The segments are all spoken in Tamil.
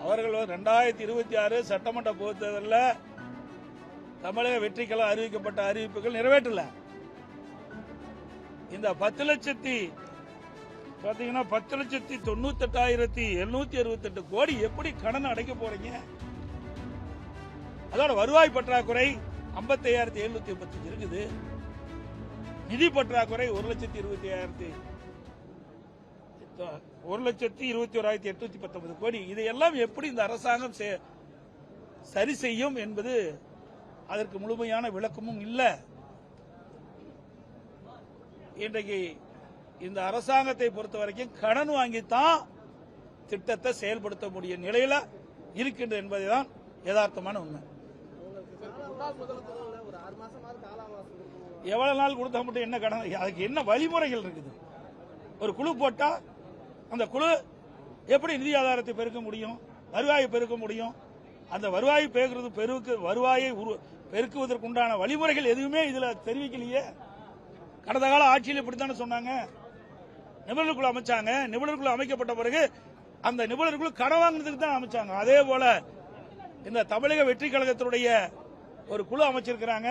அவர்கள் 2026 சட்டமன்ற பொதுத் தேர்தலில் தமிழக வெற்றிக்கெல்லாம் அறிவிக்கப்பட்ட அறிவிப்புகள் நிறைவேற்றல. இந்த 10,98,768 கோடி எப்படி கடன் அடைக்க போறீங்க? அதோட வருவாய் பற்றாக்குறை 55,785 இருக்குது. நிதி பற்றாக்குறை 1,21,819 கோடி. இதையெல்லாம் எப்படி இந்த அரசாங்கம் சரி செய்யும் என்பது அதற்கு முழுமையான விளக்கமும் இல்லை. இன்றைக்கு இந்த அரசாங்கத்தை பொறுத்த வரைக்கும் கடன் வாங்கித்தான் திட்டத்தை செயல்படுத்த முடியும் நிலையில இருக்கின்றது என்பதுதான் யதார்த்தமான உண்மை. எவ்வளவு நாள் கொடுத்தா மட்டும் என்ன கடன்? அதுக்கு என்ன வழிமுறைகள் இருக்குது? ஒரு குழு போட்டா அந்த குழு எப்படி நிதி ஆதாரத்தை பெருக்க முடியும், வருவாயை பெருக்க முடியும்? அந்த வருவாயை வருவாயை பெருக்குவதற்குண்டான வழிமுறைகள் எதுவுமே இதுல தெரிவிக்கலையே. கடந்த கால ஆட்சியில் இப்படித்தானே சொன்னாங்க. நிபுணர்குழு அமைச்சாங்க. நிபுணர்குழு அமைக்கப்பட்ட பிறகு அந்த நிபுணர்குழு கடன் வாங்குறதுக்கு தான் அமைச்சாங்க. அதே போல இந்த தமிழக வெற்றி கழகத்தினுடைய ஒரு குழு அமைச்சிருக்கிறாங்க.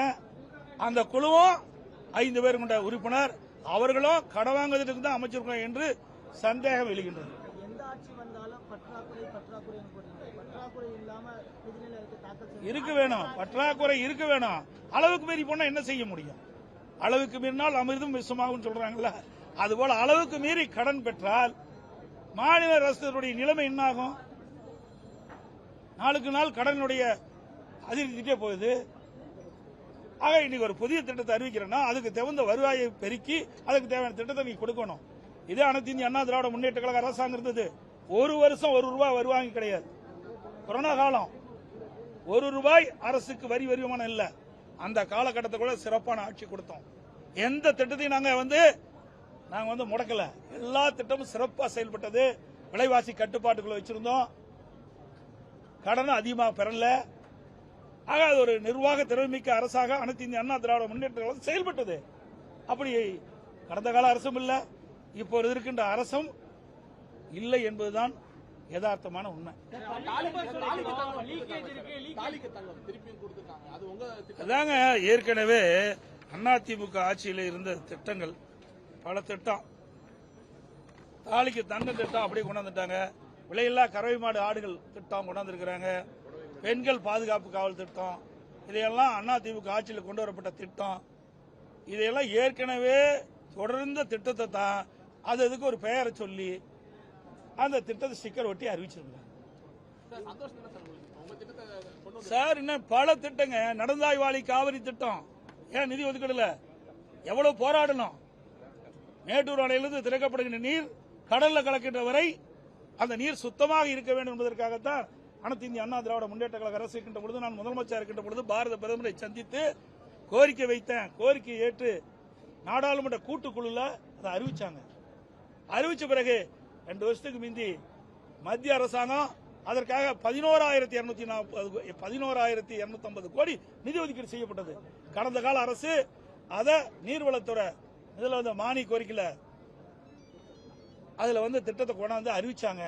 அந்த குழுவும் 5 பேர் கொண்ட உறுப்பினர், அவர்களும் கடன் வாங்குவதற்கு தான் அமைச்சிருக்கிறோம் என்று சந்தேகம் எழுகின்றது. இருக்க வேணும், பற்றாக்குறை இருக்க வேணும். அளவுக்கு மீறி போனா என்ன செய்ய முடியும்? அளவுக்கு மீறினால் அமிர்தம் விஷமாகும் சொல்றாங்கல்ல, அதுபோல அளவுக்கு மீறி கடன் பெற்றால் மாநில அரசுடைய நிலைமை என்ன ஆகும்? நாளுக்கு நாள் கடனுடைய அதிகரிச்சுட்டே போகுது. ஆக இன்னைக்கு ஒரு புதிய திட்டத்தை அறிவிக்கிறேன்னா அதுக்கு தகுந்த வருவாயை பெருக்கி அதுக்கு தேவையான திட்டத்தை நீங்க கொடுக்கணும். இதே அனைத்து இந்திய அண்ணா திராவிட முன்னேற்ற கழக அரசாங்கம் இருந்தது. ஒரு வருஷம் 1 ரூபாய் வருவாங்க கிடையாது. கொரோனா காலம் 1 ரூபாய் அரசுக்கு வரி வருமானம் இல்ல. அந்த காலகட்டத்துக்குள்ள சிறப்பான ஆட்சி கொடுத்தோம். எந்த திட்டத்தையும் நாங்க முடக்கல. எல்லா திட்டமும் சிறப்பாக செயல்பட்டது. விலைவாசி கட்டுப்பாட்டுக்குள்ள வச்சிருந்தோம். கடன் அதிகமாக பெறல. ஆக அது ஒரு நிர்வாக திறமைமிக்க அரசாக அனைத்து இந்திய அண்ணா திராவிட முன்னேற்ற கழகம் செயல்பட்டது. அப்படி கடந்த கால அரசும் இல்ல, இப்போது இருக்கின்ற அரசும் இல்லை என்பதுதான் யதார்த்தமான உண்மை. அதாங்க ஏற்கனவே அதிமுக ஆட்சியில் இருந்த திட்டங்கள் பல திட்டம், தாலிக்கு தங்க திட்டம் அப்படியே கொண்டாந்துட்டாங்க. விலையில்லா கறவை மாடு ஆடுகள் திட்டம் கொண்டாந்துருக்கிறாங்க. பெண்கள் பாதுகாப்பு காவல் திட்டம், இதையெல்லாம் அதிமுக ஆட்சியில் கொண்டு வரப்பட்ட திட்டம். இதையெல்லாம் ஏற்கனவே தொடர்ந்த திட்டத்தை தான் அதுக்கு ஒரு பெயரை சொல்லி அந்த திட்டத்தை ஸ்டிக்கர் ஒட்டி அறிவிச்சிருக்காங்க. சார் இன்னும் பல திட்டங்க. நடந்தாய்வாளி காவிரி திட்டம் ஏன் நிதி ஒதுக்கீடுல எவ்வளவு போராடணும்? மேட்டூர் அணையிலிருந்து திறக்கப்படுகின்ற நீர் கடல்ல கலக்கின்ற வரை அந்த நீர் சுத்தமாக இருக்க வேண்டும் என்பதற்காகத்தான் அனைத்து இந்திய அண்ணா திராவிட முன்னேற்ற கழக அரசு இருக்கின்ற பொழுது, நான் முதலமைச்சர் இருக்கின்ற பொழுது பாரத பிரதமரை சந்தித்து கோரிக்கை வைத்தேன். கோரிக்கை ஏற்று நாடாளுமன்ற கூட்டுக்குழுல அதை அறிவிச்சாங்க. அறிவிச்ச பிறகு 2 வருஷத்துக்கு முந்தி மத்திய அரசாங்கம் அதற்காக 11,250 கோடி நிதி ஒதுக்கீடு செய்யப்பட்டது. கடந்த கால அரசு அதை நீர்வளத்துறை இதுல மானி கோரிக்கையில அதுல திட்டத்தை கொண்டாந்து அறிவிச்சாங்க.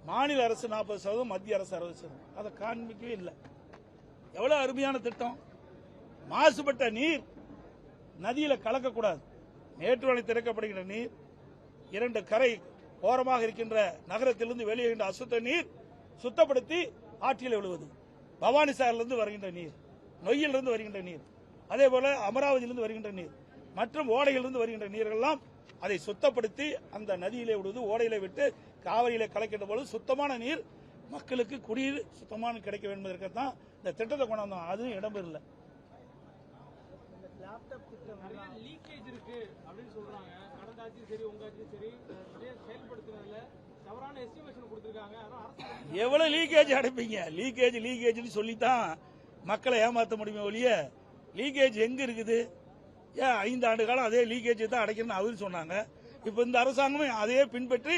மாநில அரசு 40%, மத்திய அரசு 60%. அதை காண்பிக்கவே இல்லை. எவ்வளவு அருமையான திட்டம். மாசுபட்ட நீர் நதியில கலக்கக்கூடாது. மேட்டூர் அணை திறக்கப்படுகின்ற நீர் 2 கரை ஓரமாக இருக்கின்ற நகரத்திலிருந்து வெளியேறுகின்ற அசுத்த நீர் சுத்தப்படுத்தி ஆற்றில் விழுவது. பவானி சாகரிலிருந்து வருகின்ற நீர், நொய்யிலிருந்து வருகின்ற நீர், அதே போல அமராவதியிலிருந்து வருகின்ற நீர் மற்றும் ஓடையிலிருந்து வருகின்ற நீரெல்லாம் அதை சுத்தப்படுத்தி அந்த நதியிலே விடுவது, ஓடையிலே விட்டு காவிரியிலே கலக்கின்ற பொழுது சுத்தமான நீர் மக்களுக்கு குடிநீர் சுத்தமான கிடைக்க வேண்டும் என்பதற்காகத்தான் இந்த திட்டத்தை கொண்டாந்தோம். அதுவும் இடம்பெறல. லீக்கேஜ் இருக்கு அப்படின்னு சொல்றாங்க. கடந்த ஆட்சியும் சரி உங்க ஆட்சியும் சரி செயல்படுத்துறதுல தவறான எஸ்டிமேஷன் கொடுத்திருக்காங்க. எவ்வளவு லீக்கேஜ் அடைப்பீங்க? லீக்கேஜ் சொல்லித்தான் மக்களை ஏமாற்ற முடியுமே ஒழிய லீக்கேஜ் எங்க இருக்குது? ஏன் 5 ஆண்டு காலம் அதே லீக்கேஜ் தான் அடைக்கணும்னு அவர் சொன்னாங்க. இப்ப இந்த அரசாங்கமே அதே பின்பற்றி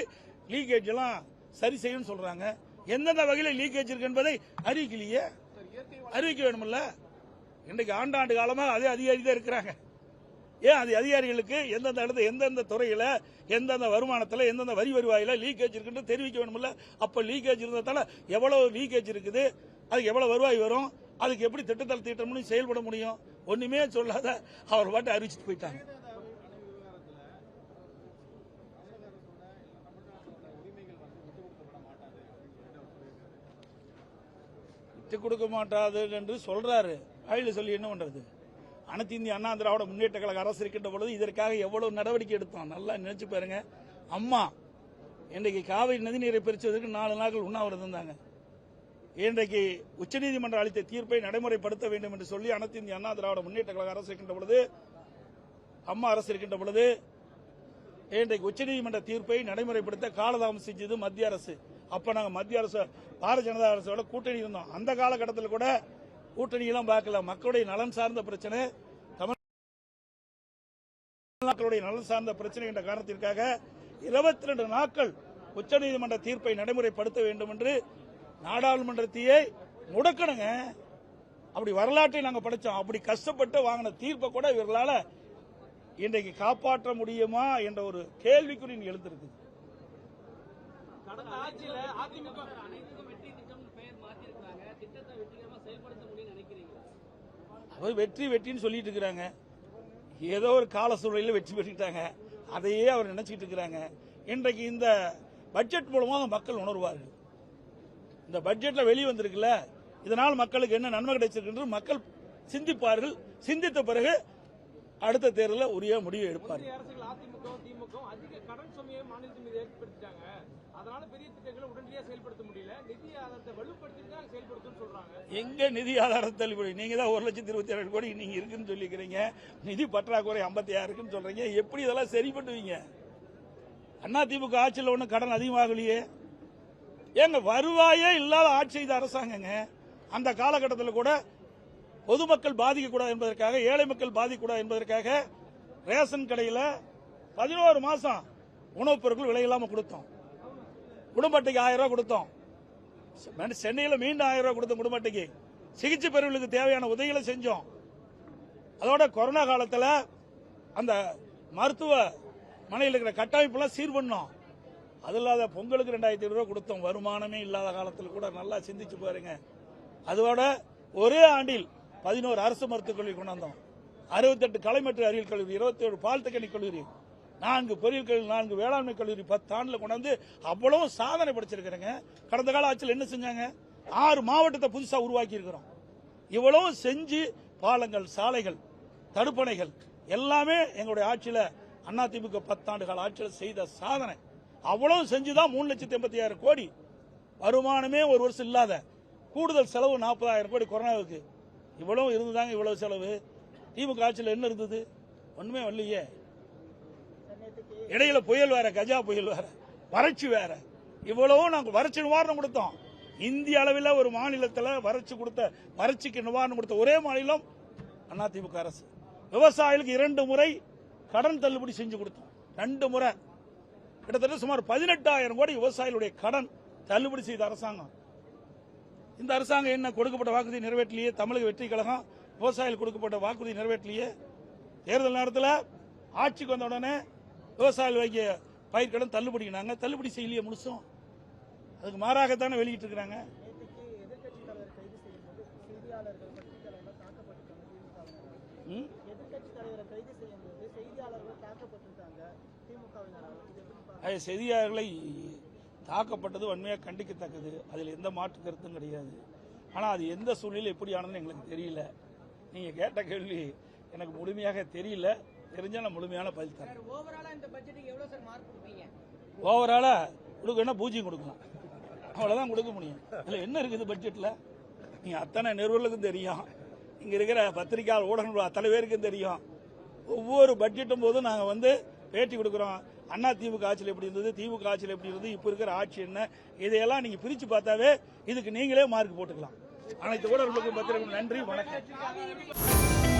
லீக்கேஜ் எல்லாம் சரி செய்யும் சொல்றாங்க. எந்தெந்த வகையில் லீக்கேஜ் இருக்கு என்பதை அறிவிக்கலையே. அறிவிக்க வேணும்ல. இன்றைக்கு ஆண்டாண்டு காலமா அதே அதிகாரி தான் இருக்கிறாங்க. ஏன் அது அதிகாரிகளுக்கு எந்தெந்த இடத்துல எந்தெந்த துறையில எந்தெந்த வருமானத்தில் எந்தெந்த வரி வருவாயில லீக்கேஜ் இருக்குன்னு தெரிவிக்க வேணும்ல? அப்ப லீக்கேஜ் இருந்ததால எவ்வளவு லீக்கேஜ் இருக்குது, அதுக்கு எவ்வளவு வருவாய் வரும், அதுக்கு எப்படி திட்டத்தில் தீட்டமும் செயல்பட முடியும்? ஒண்ணுமே சொல்லாத அவர் பாட்டு அறிவிச்சுட்டு போயிட்டாங்க. விட்டு கொடுக்க மாட்டாது என்று சொல்றாரு. வாயில சொல்லி என்ன பண்றது? அனைத்து இந்திய அண்ணா திராவிட முன்னேற்ற கழக அரசு இருக்கின்ற பொழுது இதற்காக எவ்வளவு நடவடிக்கை எடுத்தோம் நல்லா நினைச்சு பாருங்க. அம்மா இன்றைக்கு காவிரி நதிநீரை பிரிச்சதற்கு 4 நாட்கள் உண்ணாவிரதம் இருந்தாங்க. இன்றைக்கு உச்சநீதிமன்றம் அளித்த தீர்ப்பை நடைமுறைப்படுத்த வேண்டும் என்று சொல்லி அனைத்து இந்திய அண்ணா திராவிட முன்னேற்ற கழக அரசு இருக்கின்ற பொழுது, அம்மா அரசு இருக்கின்ற பொழுது இன்றைக்கு உச்சநீதிமன்ற தீர்ப்பை நடைமுறைப்படுத்த காலதாமம் செஞ்சது மத்திய அரசு. அப்ப நாங்க மத்திய அரசு பாரதிய ஜனதா அரசோட கூட்டணி இருந்தோம். அந்த காலகட்டத்தில் கூட கூட்டணியெல்லாம் பார்க்கல. மக்களுடைய நலன் சார்ந்த பிரச்சனை, தமிழ்நாட்டுடைய நலன் சார்ந்த பிரச்சனை என்ற காரணத்திற்காக 22 நாட்கள் உச்சநீதிமன்ற தீர்ப்பை நடைமுறைப்படுத்த வேண்டும் என்று நாடாளுமன்றத்தையே முடக்கணுங்க. அப்படி வரலாற்றை நாங்க படிச்சோம். அப்படி கஷ்டப்பட்டு வாங்கின தீர்ப்பை கூட இவர்களால இன்றைக்கு காப்பாற்ற முடியுமா என்ற ஒரு கேள்விக்குறி எழுந்திருக்கு. கடந்த ஆட்சியில அதிமுக வெற்றி வெற்றின்னு சொல்லிட்டு இருக்கிறாங்க. ஏதோ ஒரு கால சூழ்நிலையில் வெற்றி பெற்றுட்டாங்க. அதையே அவர் நினைச்சிட்டு இருக்கிறாங்க. இன்றைக்கு இந்த பட்ஜெட் மூலமாக மக்கள் உணர்வார்கள். இந்த பட்ஜெட்ல வெளியே வந்திருக்குல்ல, இதனால் மக்களுக்கு என்ன நன்மை கிடைச்சிருக்கு மக்கள் சிந்திப்பார்கள். சிந்தித்த பிறகு அடுத்த தேர்தலில் உரிய முடிவு எடுப்பார்கள். அதிமுக திமுக அதிக கடன் சுமையை மாநிலத்தின் மீது ஏற்படுத்திட்டாங்க. அதனால பெரிய திட்டங்களை உடனடியாக செயல்படுத்த முடியல. நிதி ஆதாரத்தை வலுப்படுத்தி தான் செயல்படுத்தும் சொல்றாங்க. எங்க நிதி ஆதாரத்தை தள்ளுபடி? நீங்க தான் 1,27,000 கோடி நீங்க இருக்குன்னு சொல்லிக்கிறீங்க. நிதி பற்றாக்குறை 56 இருக்குன்னு சொல்றீங்க. எப்படி இதெல்லாம் சரி பண்ணுவீங்க? அண்ணா திமுக ஆட்சியில் ஒன்றும் கடன் அதிகமாகலையே. ஏங்க வருவாயே இல்லாத ஆட்சி செய்த அரசாங்கங்க. அந்த காலகட்டத்தில் கூட பொதுமக்கள் பாதிக்கக்கூடாது என்பதற்காக, ஏழை மக்கள் பாதிக்கக்கூடாது என்பதற்காக ரேஷன் கடையில் 11 மாசம் உணவுப் பொருட்கள் விலையில்லாம கொடுத்தோம். குடும்ப அட்டைக்கு 1000 ரூபாய் கொடுத்தோம். சென்னையில் மீண்டும் 1000 ரூபாய் கொடுத்தோம் குடும்ப அட்டைக்கு. சிகிச்சை பெறுவர்களுக்கு தேவையான உதவிகளை செஞ்சோம். அதோட கொரோனா காலத்தில் அந்த மருத்துவ மனையில் இருக்கிற கட்டமைப்பெல்லாம் சீர் பண்ணோம். அது இல்லாத பொங்கலுக்கு 2500 ரூபாய் கொடுத்தோம். வருமானமே இல்லாத காலத்தில் கூட நல்லா சிந்திச்சு பாருங்க. அதோட ஒரே ஆண்டில் 11 அரசு மருத்துவக் கல்லூரி கொண்டு வந்தோம். 68 கலை மற்றும் அறிவியல் கல்லூரி, 27 பாலிடெக்னிக் கல்லூரி, 4 பொறியியல் கல்லூரி, 4 வேளாண்மை கல்லூரி 10 ஆண்டுல கொண்டு வந்து அவ்வளவு சாதனை படைச்சிருக்கிறேங்க. கடந்த கால ஆட்சியில் என்ன செஞ்சாங்க? 6 மாவட்டத்தை புதுசா உருவாக்கி இருக்கிறோம். இவ்வளவு செஞ்சு பாலங்கள், சாலைகள், தடுப்பணைகள் எல்லாமே எங்களுடைய ஆட்சியில அதிமுக 10 ஆண்டு கால ஆட்சியில் செய்த சாதனை. அவ்வளவு செஞ்சுதான் 3,86,000 கோடி வருமானமே ஒரு வருஷம் இல்லாத கூடுதல் செலவு 40,000 கோடி கொரோனாவுக்கு. இவ்வளவு இருந்துதாங்க இவ்வளவு செலவு. திமுக ஆட்சியில் என்ன இருந்தது? ஒண்ணுமே வரலையே. இடையில புயல் வேற, கஜா புயல் வேற, வறட்சி வேற. இவ்வளவும் நாங்கள் வறட்சி நிவாரணம் கொடுத்தோம். இந்திய அளவில் ஒரு மாநிலத்தில் வறட்சிக்கு நிவாரணம் கொடுத்த ஒரே மாநிலம் அதிமுக அரசு. விவசாயிகளுக்கு 2 முறை கடன் தள்ளுபடி செஞ்சு கொடுத்தோம். 2 முறை கிட்டத்தட்ட சுமார் 18,000 கோடி விவசாயிகளுடைய கடன் தள்ளுபடி செய்த அரசாங்கம். இந்த அரசாங்கம் என்ன கொடுக்கப்பட்ட வாக்குறுதி நிறைவேற்றலையே. தமிழக வெற்றி கழகம் விவசாயிகள் கொடுக்கப்பட்ட வாக்குறுதி நிறைவேற்றலையே. தேர்தல் நேரத்தில் ஆட்சிக்கு வந்த உடனே விவசாயிகள் வைக்க பயிர்க்கடன் தள்ளுபடினாங்க. தள்ளுபடி செய்யலையே முழுசும். அதுக்கு மாறாகத்தானே வெளியிட்டு இருக்கிறாங்க. செய்தியாளர்களை தாக்கப்பட்டது வன்மையாக கண்டிக்கத்தக்கது. அதில் எந்த மாற்று கருத்தும் கிடையாது. ஆனால் அது எந்த சூழ்நிலை எப்படி ஆனதுன்னு எங்களுக்கு தெரியல. நீங்க கேட்ட கேள்வி எனக்கு முழுமையாக தெரியல. தெரிஞ்சா நான் முழுமையான பதில் தரேன். ஓவராலா கொடுக்கணும்னா 0 கொடுக்கலாம். அவ்வளவுதான் கொடுக்க முடியும். இதுல என்ன இருக்குது பட்ஜெட்ல? நீங்க அத்தனை நிறுவனங்களுக்கும் தெரியும். இங்க இருக்கிற பத்திரிகையாளர் ஊடகங்கள் அத்தனை பேருக்கும் தெரியும். ஒவ்வொரு பட்ஜெட்டும் போதும் நாங்க பேட்டி கொடுக்கிறோம். அண்ணா திமுக ஆட்சியில் எப்படி இருந்தது, திமுக ஆட்சியில் எப்படி இருந்தது, இப்ப இருக்கிற ஆட்சி என்ன, இதையெல்லாம் நீங்க பிரிச்சு பார்த்தாவே இதுக்கு நீங்களே மார்க் போட்டுக்கலாம். அனைத்து ஊடகங்களுக்கும் பத்திரிகை நன்றி, வணக்கம்.